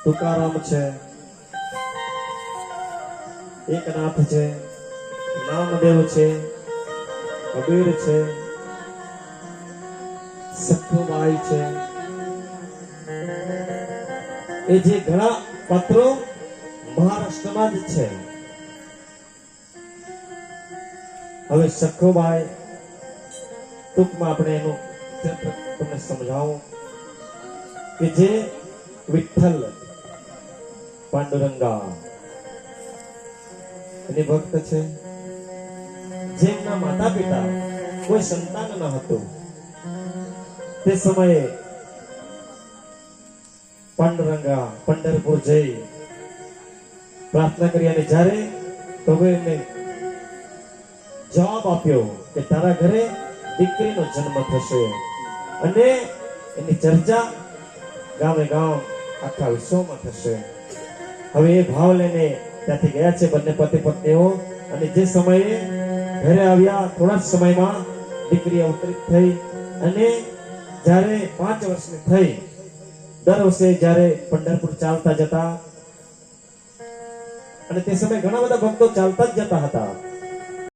તુકારામ છે, એકનાથ છે, નામદેવ છે, કબીર છે, સખુબાઈ છે, એ જે ઘણા પત્રો મહારાષ્ટ્રમાં જ છે. હવે સખુબાઈ ટૂંકમાં આપણે એનું તમને સમજાવું કે જે વિઠ્ઠલ પાંડુરંગા એની ભક્ત છે. જેમના માતા પિતા કોઈ સંતાન ન હતું તે સમયે પાંડુરંગા પંઢરપુર જઈ પ્રાર્થના કરી અને જ્યારે પ્રભુ એમને જવાબ આપ્યો કે તારા ઘરે દીકરીનો જન્મ થશે અને એની ચર્ચા ગામે ગામ આખા વિશ્વમાં થશે. હવે એ ભાવ લઈને ત્યાંથી ગયા છે બંને પતિ પત્નીઓ અને જે સમયે ઘરે આવ્યા થોડા જ સમયમાં દીકરી અવતરિત થઈ અને જ્યારે 5 વર્ષની થઈ દર વર્ષે જ્યારે પંઢરપુર ચાલતા જતા અને તે સમયે ઘણા બધા ભક્તો ચાલતા જ જતા હતા.